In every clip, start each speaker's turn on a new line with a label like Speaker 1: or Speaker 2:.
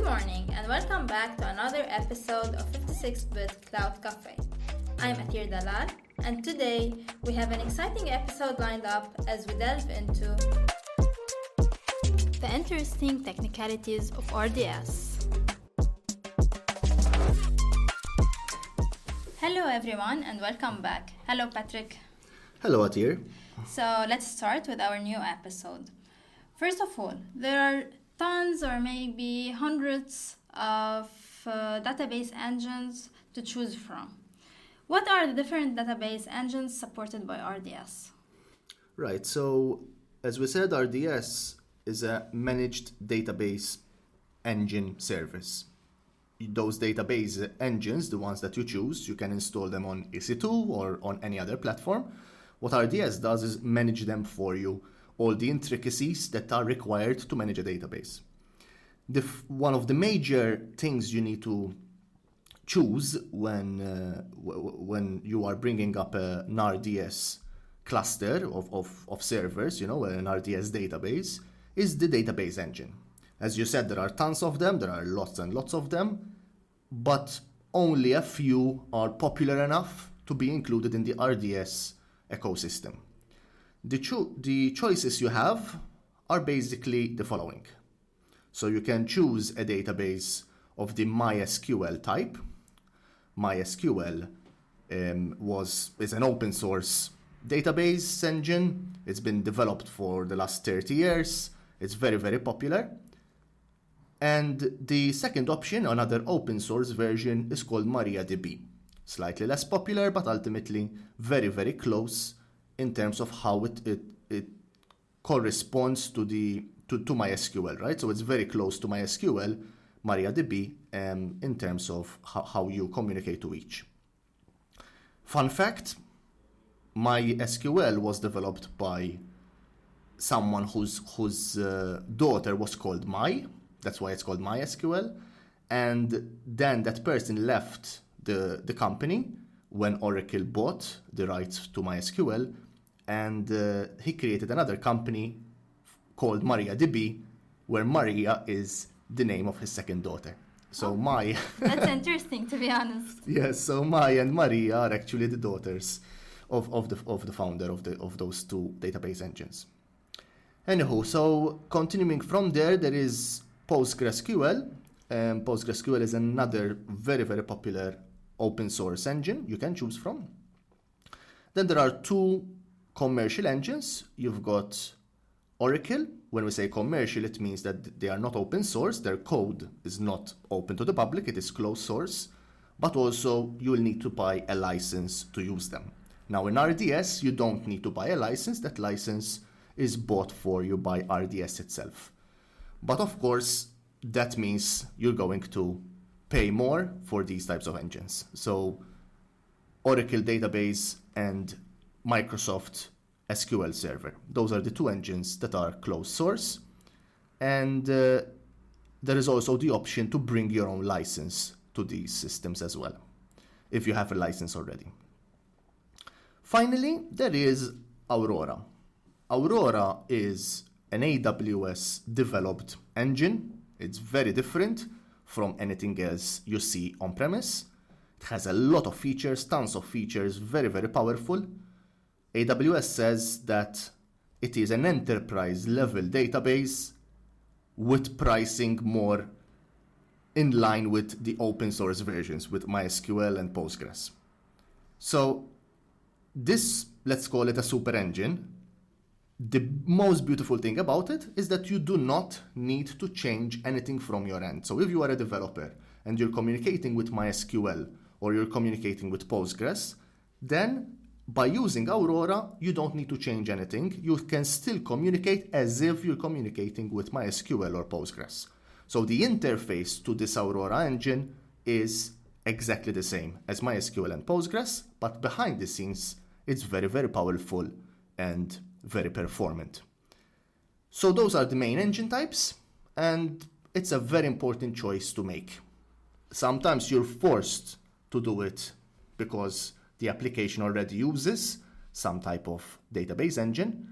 Speaker 1: morning and welcome back to another episode of 56-Bit Cloud Cafe. I'm Atir Dalal and today we have an exciting episode lined up as we delve into the interesting technicalities of RDS. Hello everyone and welcome back. Hello Patrick.
Speaker 2: Hello Atir.
Speaker 1: So let's start with our new episode. First of all, there are tons or maybe hundreds of database engines to choose from. What are the different database engines supported by RDS?
Speaker 2: Right, so as we said, RDS is a managed database engine service. Those database engines, the ones that you choose, you can install them on EC2 or on any other platform. What RDS does is manage them for you, all the intricacies that are required to manage a database. One of the major things you need to choose when you are bringing up an RDS cluster of servers, an RDS database, is the database engine. As you said, there are tons of them, there are lots and lots of them, but only a few are popular enough to be included in the RDS ecosystem. The choices you have are basically the following. So you can choose a database of the MySQL type. MySQL is an open source database engine. It's been developed for the last 30 years. It's very, very popular. And the second option, another open source version, is called MariaDB. Slightly less popular, but ultimately very, very close in terms of how it corresponds to MySQL, right? So it's very close to MySQL, MariaDB, in terms of how you communicate to each. Fun fact, MySQL was developed by someone whose daughter was called My. That's why it's called MySQL. And then that person left the company when Oracle bought the rights to MySQL, and he created another company called MariaDB, where Maria is the name of his second daughter. So
Speaker 1: That's interesting, to be honest.
Speaker 2: Yes, so My and Maria are actually the daughters of the founder of those two database engines. Anywho, so continuing from there is PostgreSQL. PostgreSQL is another very, very popular open source engine you can choose from. Then there are two commercial engines. You've got Oracle. When we say commercial, it means that they are not open source. Their code is not open to the public. It is closed source. But also, you will need to buy a license to use them. Now, in RDS, you don't need to buy a license. That license is bought for you by RDS itself. But of course, that means you're going to pay more for these types of engines. So Oracle Database and Microsoft SQL Server. Those are the two engines that are closed source. And there is also the option to bring your own license to these systems as well, if you have a license already. Finally, there is Aurora. Aurora is an AWS developed engine. It's very different from anything else you see on-premise. It has a lot of features, tons of features, very, very powerful. AWS says that it is an enterprise-level database with pricing more in line with the open source versions, with MySQL and Postgres. So this, let's call it a super engine. The most beautiful thing about it is that you do not need to change anything from your end. So if you are a developer and you're communicating with MySQL or you're communicating with Postgres, then by using Aurora, you don't need to change anything. You can still communicate as if you're communicating with MySQL or Postgres. So the interface to this Aurora engine is exactly the same as MySQL and Postgres, but behind the scenes, it's very, very powerful and very performant. So those are the main engine types, and it's a very important choice to make. Sometimes you're forced to do it because the application already uses some type of database engine.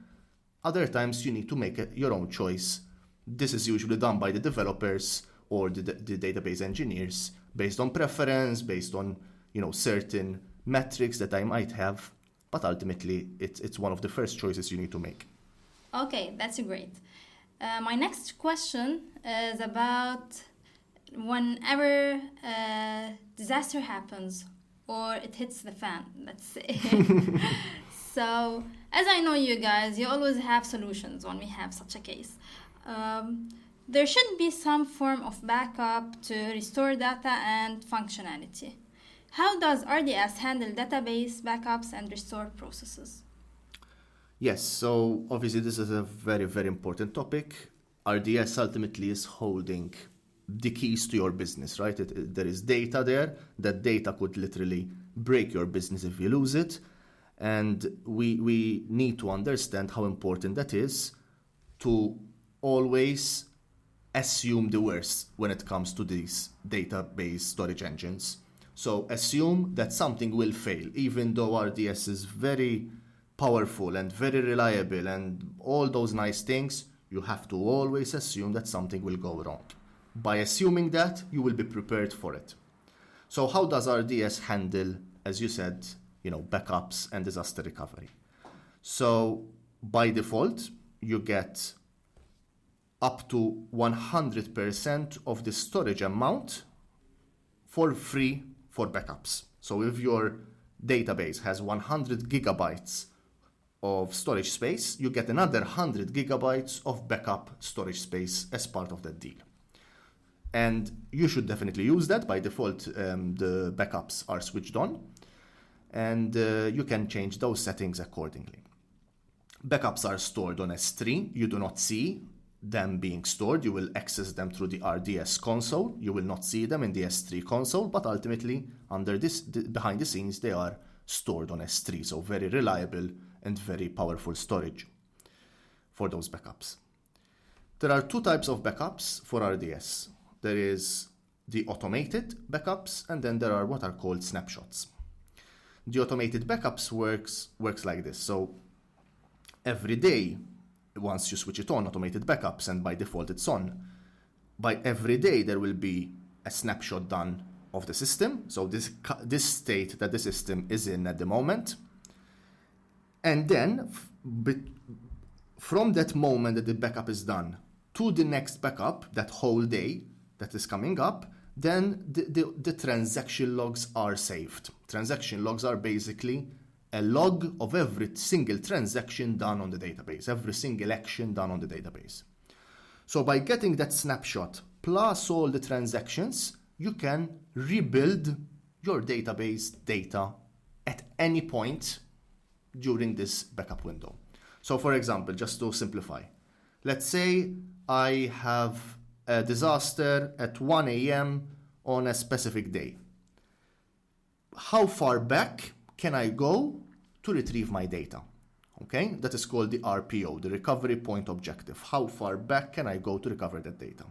Speaker 2: Other times you need to make your own choice. This is usually done by the developers or the database engineers based on preference, based on certain metrics that I might have. But ultimately, it's one of the first choices you need to make.
Speaker 1: Okay, that's great. My next question is about whenever a disaster happens or it hits the fan, let's say. So, as I know you guys, you always have solutions when we have such a case. There should be some form of backup to restore data and functionality. How does RDS handle database backups and restore processes?
Speaker 2: Yes, so obviously this is a very, very important topic. RDS ultimately is holding the keys to your business, right? There is data there. That data could literally break your business if you lose it. And we need to understand how important that is to always assume the worst when it comes to these database storage engines. So assume that something will fail, even though RDS is very powerful and very reliable and all those nice things. You have to always assume that something will go wrong. By assuming that, you will be prepared for it. So how does RDS handle, as you said, backups and disaster recovery? So by default, you get up to 100% of the storage amount for free for backups. So if your database has 100 gigabytes of storage space, you get another 100 gigabytes of backup storage space as part of that deal. And you should definitely use that. By default, the backups are switched on, and you can change those settings accordingly. Backups are stored on S3. You do not see them being stored. You will access them through the RDS console. You will not see them in the S3 console, but ultimately, behind the scenes, they are stored on S3. So very reliable and very powerful storage for those backups. There are two types of backups for RDS. There is the automated backups, and then there are what are called snapshots. The automated backups works like this. So every day, once you switch it on, automated backups, and by default it's on, by every day there will be a snapshot done of the system. So this state that the system is in at the moment. And then from that moment that the backup is done to the next backup, that whole day that is coming up, then the transaction logs are saved. Transaction logs are basically a log of every single transaction done on the database, every single action done on the database. So by getting that snapshot plus all the transactions, you can rebuild your database data at any point during this backup window. So for example, just to simplify, let's say I have a disaster at 1 a.m. on a specific day. How far back can I go to retrieve my data? Okay, that is called the RPO, the recovery point objective. How far back can I go to recover that data?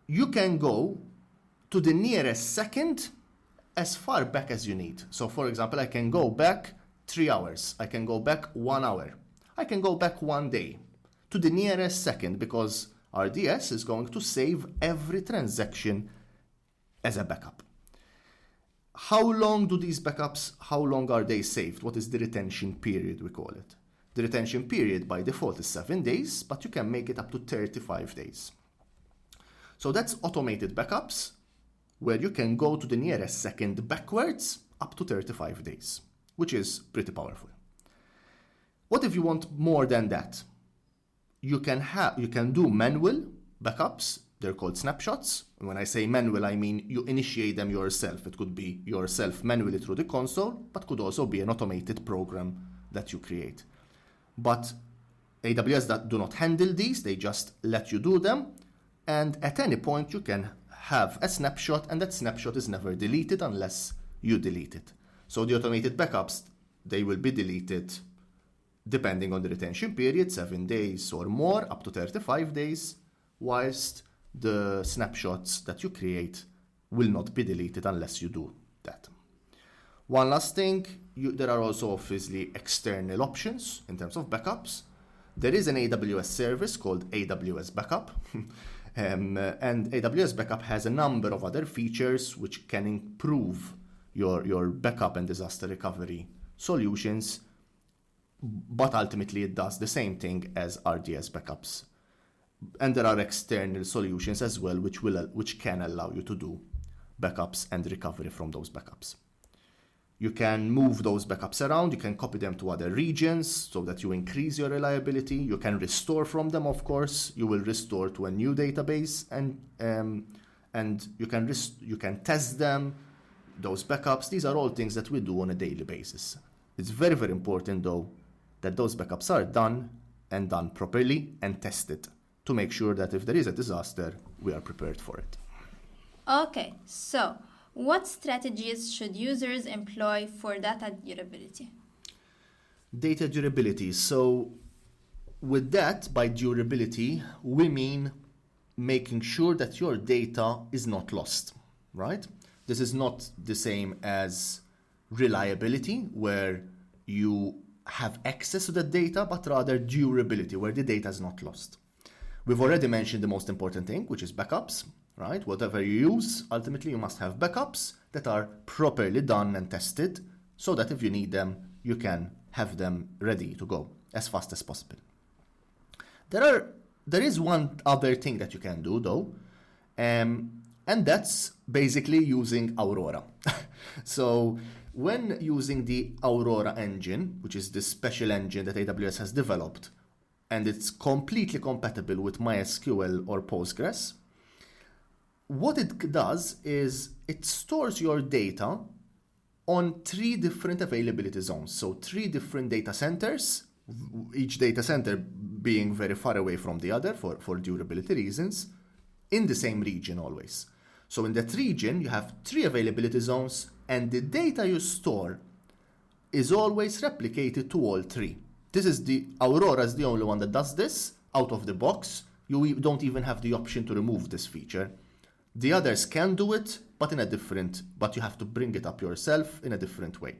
Speaker 2: You can go to the nearest second as far back as you need. So for example, I can go back 3 hours. I can go back 1 hour. I can go back 1 day to the nearest second, because RDS is going to save every transaction as a backup. How long do these backups, how long are they saved? What is the retention period, we call it? The retention period by default is 7 days, but you can make it up to 35 days. So that's automated backups, where you can go to the nearest second backwards up to 35 days, which is pretty powerful. What if you want more than that? You can do manual backups. They're called snapshots. When I say manual, I mean you initiate them yourself. It could be yourself manually through the console, but could also be an automated program that you create. But AWS that do not handle these, they just let you do them. And at any point, you can have a snapshot, and that snapshot is never deleted unless you delete it. So the automated backups, they will be deleted depending on the retention period, 7 days or more, up to 35 days, whilst the snapshots that you create will not be deleted unless you do that. One last thing, there are also obviously external options in terms of backups. There is an AWS service called AWS Backup. And AWS Backup has a number of other features which can improve your backup and disaster recovery solutions, but ultimately it does the same thing as RDS backups. And there are external solutions as well which can allow you to do backups and recovery from those backups. You can move those backups around, you can copy them to other regions so that you increase your reliability. You can restore from them, of course. You will restore to a new database and you can test them, those backups. These are all things that we do on a daily basis. It's very, very important though that those backups are done and done properly and tested to make sure that if there is a disaster, we are prepared for it.
Speaker 1: Okay, so what strategies should users employ for data durability?
Speaker 2: Data durability. So with that, by durability, we mean making sure that your data is not lost, right? This is not the same as reliability, where you have access to the data, but rather durability, where the data is not lost. We've already mentioned the most important thing, which is backups, right? Whatever you use, ultimately you must have backups that are properly done and tested so that if you need them, you can have them ready to go as fast as possible. There is one other thing that you can do though, and that's basically using Aurora. So when using the Aurora engine, which is this special engine that AWS has developed, and it's completely compatible with MySQL or Postgres, what it does is it stores your data on 3 different availability zones. So 3 different data centers, each data center being very far away from the other for durability reasons, in the same region always. So in that region, you have 3 availability zones, and the data you store is always replicated to all 3. Aurora is the only one that does this out of the box. You don't even have the option to remove this feature. The others can do it, but you have to bring it up yourself in a different way.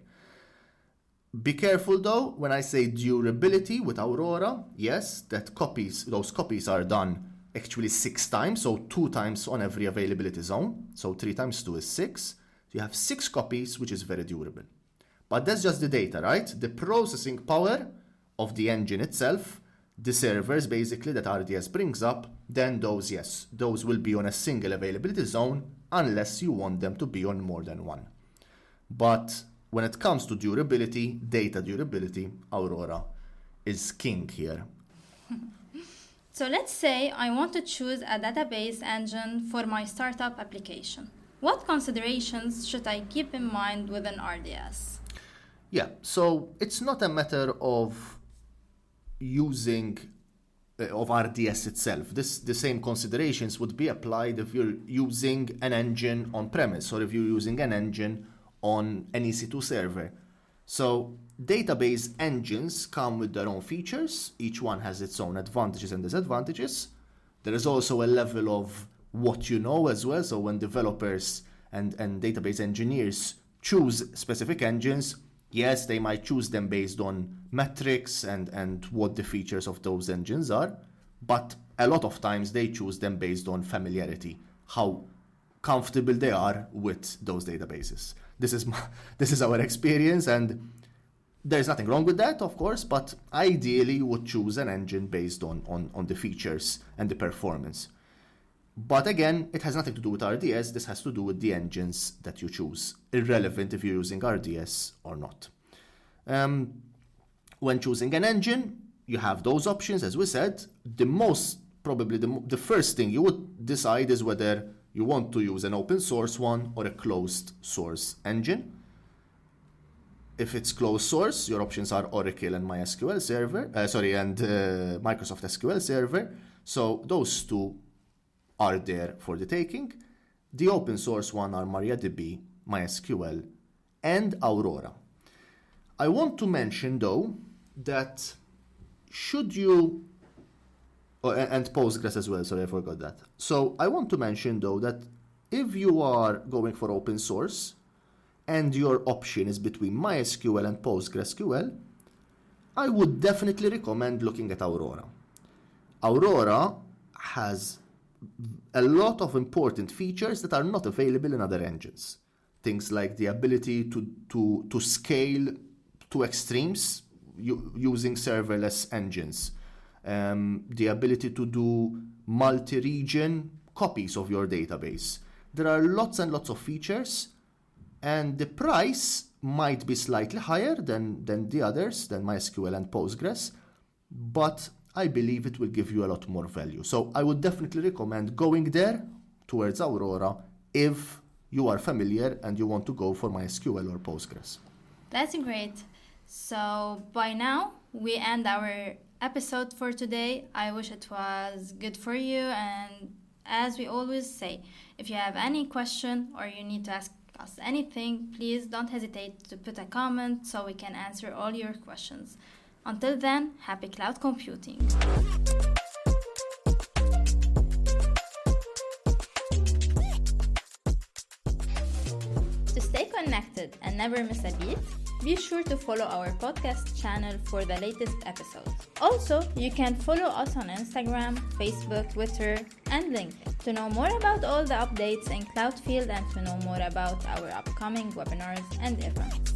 Speaker 2: Be careful though, when I say durability with Aurora, yes, those copies are done actually 6 times, so 2 times on every availability zone. So 3 times 2 is 6. So you have 6 copies, which is very durable. But that's just the data, right? The processing power of the engine itself, the servers basically that RDS brings up, then those will be on a single availability zone unless you want them to be on more than one. But when it comes to durability, data durability, Aurora is king here.
Speaker 1: So let's say I want to choose a database engine for my startup application. What considerations should I keep in mind within RDS?
Speaker 2: Yeah, so it's not a matter of using of RDS itself. The same considerations would be applied if you're using an engine on premise or if you're using an engine on an EC2 server. So database engines come with their own features. Each one has its own advantages and disadvantages. There is also a level of what you know as well. So when developers and database engineers choose specific engines, yes, they might choose them based on metrics and what the features of those engines are, but a lot of times they choose them based on familiarity, how comfortable they are with those databases. This is our experience, and there's nothing wrong with that, of course, but ideally you would choose an engine based on the features and the performance. But again, it has nothing to do with RDS. This has to do with the engines that you choose, irrelevant if you're using RDS or not. When choosing an engine, you have those options, as we said. The first thing you would decide is whether you want to use an open source one or a closed source engine. If it's closed source, your options are Oracle and MySQL Server, and Microsoft SQL Server. So those 2 are there for the taking. The open source one are MariaDB, MySQL, and Aurora. I want to mention though that and Postgres as well, sorry, I forgot that. So I want to mention though that if you are going for open source and your option is between MySQL and PostgreSQL, I would definitely recommend looking at Aurora. Aurora has a lot of important features that are not available in other engines. Things like the ability to scale to extremes using serverless engines, the ability to do multi-region copies of your database. There are lots and lots of features, and the price might be slightly higher than the others, than MySQL and Postgres, but I believe it will give you a lot more value. So I would definitely recommend going there towards Aurora if you are familiar and you want to go for MySQL or Postgres.
Speaker 1: That's great. So by now, we end our episode for today. I wish it was good for you. And as we always say, if you have any question or you need to ask us anything, please don't hesitate to put a comment so we can answer all your questions. Until then, happy cloud computing. To stay connected and never miss a beat, be sure to follow our podcast channel for the latest episodes. Also, you can follow us on Instagram, Facebook, Twitter, and LinkedIn to know more about all the updates in Cloudfield and to know more about our upcoming webinars and events.